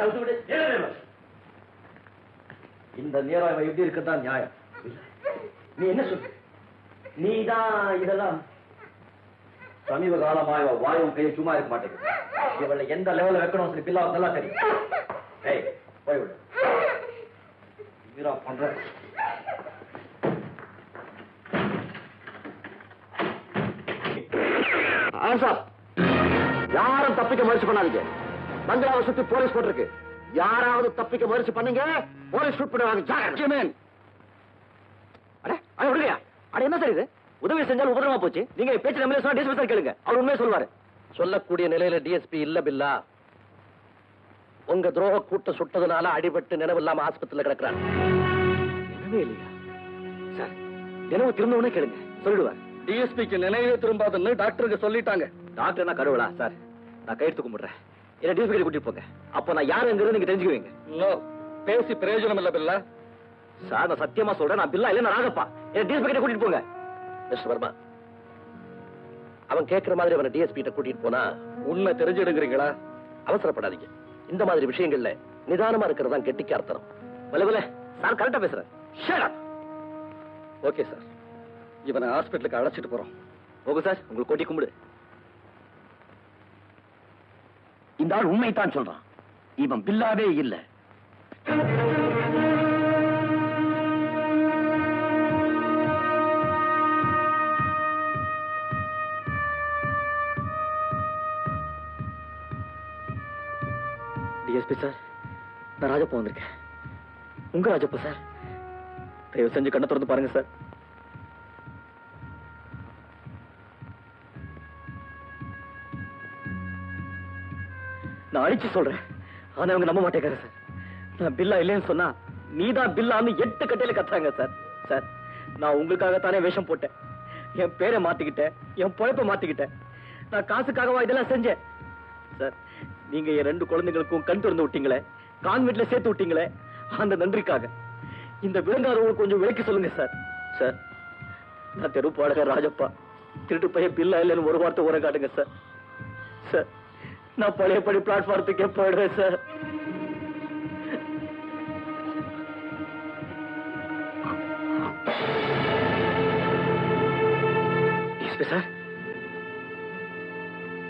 கழுத்து விடு. இந்த நேரம் இவன் எப்படி இருக்கதான் நியாயம். நீ என்ன சொல்லு? நீதான் இதெல்லாம் சமீப காலமா இவ வாயும் கையை சும்மா இருக்க மாட்டேங்குது. இவளை எந்த லெவல்ல வைக்கணும் சொல்லி பில்லாவுக்கு நல்லா தெரியும். ஏய் போய் விடு. பண்ற யாரும் தப்பிக்க முயற்சி பண்ணாதீங்க. பங்களாவை சுத்தி போலீஸ் போட்டிருக்கு. யாராவது தப்பிக்க முயற்சி பண்ணீங்க போலீஸ் ஷூட் பண்ணுவாங்க. என்ன சார் இது? உதவி செஞ்சாலும் உபதிரமா போச்சு. நீங்க பேச்சு நம்ம சொன்னா டிஎஸ்பி சார் கேளுங்க, அவர் உண்மையை சொல்லுவாரு. சொல்லக்கூடிய நிலையில டிஎஸ்பி இல்ல பில்லா. உங்க துரோக கூட்ட சுட்டதுனால அடிபட்டு நினைவு இல்லாம ஆஸ்பத்திரியில கிடக்குறாரு. நினைவே இல்லையா சார்? நினைவு திரும்பவுனே கேளுங்க, சொல்லிடுவார். டிஎஸ்பிக்கு நினைவே திரும்பாதுன்னு டாக்டருக்கு சொல்லிட்டாங்க. டாக்டர் என்ன கடவுளா சார்? நான் கையெழுத்து கும்பிடுறேன். என்ன டிஎஸ்பி கிட்ட கூட்டிட்டு போங்க. அப்ப நான் யாருங்கிறது நீங்க தெரிஞ்சுக்குவீங்க. பேசி பிரயோஜனம் இல்ல பில்லா. சார் நான் சத்தியமா சொல்றேன், நான் பில்லா இல்ல, நான் ராகப்பா. என்ன டிஎஸ்பி கிட்ட கூட்டிட்டு போங்க. மிஸ்டர் வர்மா, அவன் கேட்கிற மாதிரி அவனை டிஎஸ்பி கிட்ட கூட்டிட்டு போனா உண்மை தெரிஞ்சிடுங்கிறீங்களா? அவசரப்படாதீங்க. இந்த மாதிரி விஷயங்கள்ல நிதானமா இருக்கிறதா கெட்டிக்காரத்தனம். சார் கரெக்டா பேசுறேன். ஓகே சார், இவனை ஹாஸ்பிட்டலுக்கு அழைச்சிட்டு போறோம். ஓகே சார், உங்களுக்கு கொட்டி கும்பிடு. இந்த ஆள் உண்மைத்தான் சொல்றான். இவன் பில்லாவே இல்ல. டிஎஸ்பி சார், நான் ராஜப்பா வந்திருக்கேன். உங்க ராஜப்பா சார், தயவு செஞ்சு கண்ணை திறந்து பாருங்க சார். நான் அடிச்சு சொல்றேன், ஆனா அவங்க நம்ப மாட்டேங்கிறாரு சார். நான் பில்லா இல்லைன்னு சொன்னா நீதான் பில்லான்னு 8 கட்டையில கத்துறாங்க சார். சார் நான் உங்களுக்காகத்தானே வேஷம் போட்டேன். என் பேரை மாத்திக்கிட்டேன், என் பொழைப்பை மாத்திக்கிட்டேன். நான் காசுக்காகவா இதெல்லாம் செஞ்சேன் சார்? நீங்க என் 2 குழந்தைகளுக்கும் கண் திறந்து விட்டீங்களே, கான்வென்ட்ல சேர்த்து விட்டீங்களே, அந்த நன்றிக்காக இந்த விலங்காரவங்களுக்கு கொஞ்சம் விலைக்கு சொல்லுங்க சார். சார் நான் தெரு பாடகர் ராஜப்பா, திருட்டு பையன் பில்லா இல்லைன்னு ஒரு வார்த்தை ஊற காட்டுங்க சார். சார் நான் பழையபடி பிளாட்ஃபார்த்துக்கே போயிடுறேன் sir. DSP sir,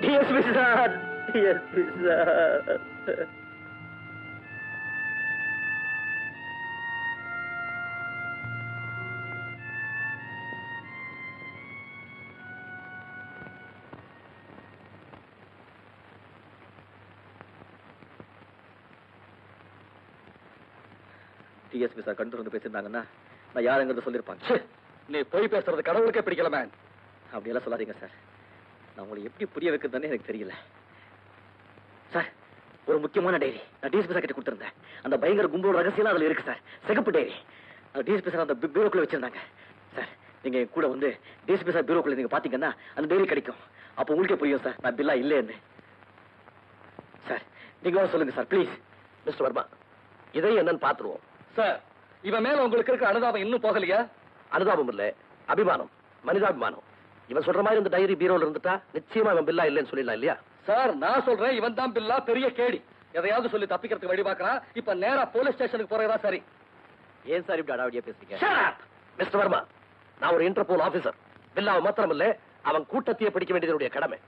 DSP sir, DSP sir. DSP sir கண்டு வந்து பேசியிருந்தாங்கன்னா நான் யாருங்கிறத சொல்லியிருப்பாங்க. நீ போய் பேசுறது கடவுளுக்கே பிடிக்கல மேன். அப்படியெல்லாம் சொல்லாதீங்க சார். நான் உங்களை எப்படி புரிய வைக்கிறதுன்னு எனக்கு தெரியல சார். ஒரு முக்கியமான டைரி நான் டிஎஸ்பி சார் கிட்ட கொடுத்திருந்தேன். அந்த பயங்கர கும்பலோட ரகசியம் அதுல இருக்கு சார். சிகப்பு டைரி. டிஎஸ்பி சார் அந்த பீரோக்குள்ள வச்சிருந்தாங்க சார். நீங்க கூட வந்து டிஎஸ்பி சார் பீரோக்குள்ள நீங்க பாத்தீங்கன்னா அந்த டைரி கிடைக்கும். அப்ப உங்களுக்கே புரியும் சார் நான் பில்லா இல்லைன்னு. சார் நீங்க சொல்லுங்க சார் ப்ளீஸ். மிஸ்டர் வர்மா, இதை என்னன்னு பாத்துருவோம் சார். இவன் மேல உங்களுக்கு இருக்க அனுதாபம் இன்னும் போகலையா? அனுதாபம் இல்ல, அபிமானம், மனிதாபிமானம். இவன் சொல்ற மாதிரி இந்த டைரி பீரோல இருந்துட்டா நிச்சயமா இவன் பில்லா இல்லைன்னு சொல்லிடலாம் இல்லையா? சார் நான் சொல்றேன், இவன் தான் பில்லா, பெரிய கேடி. எதையாவது சொல்லி தப்பிக்கிறதுக்கு வழி பார்க்கறான். இப்ப நேரா போலீஸ் ஸ்டேஷனுக்கு போறதா சரி. ஏன் சார் இப்படி அடாவடியா பேசுறீங்க? மிஸ்டர் வர்மா, நான் ஒரு இன்டர்போல் ஆபீசர். பில்லாவை மாத்திரம் இல்ல, அவன் கூட்டத்தையே பிடிக்க வேண்டியதுடைய கடமை.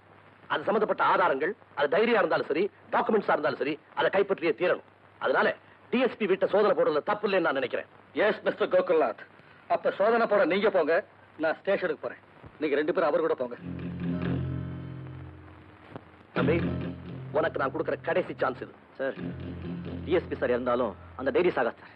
அது சம்பந்தப்பட்ட ஆதாரங்கள், அது டைரியா இருந்தாலும் சரி, டாக்குமெண்ட்ஸா இருந்தாலும் சரி, அதை கைப்பற்றியே தீரணும். அதனால டிஎஸ்பி வீட்டை சோதனை போடுறது தப்பு இல்லைன்னு நான் நினைக்கிறேன். எஸ் மிஸ்டர் கோகுல்நாத், அப்ப சோதனை போட நீங்க போங்க, நான் ஸ்டேஷனுக்கு போறேன். நீங்க 2 பேரும் அவர் கூட போங்க. தம்பி, உனக்கு நான் கொடுக்கிற கடைசி சான்ஸ் இது. சார் டிஎஸ்பி சார் இருந்தாலும் அந்த டைரி சாகா சார்.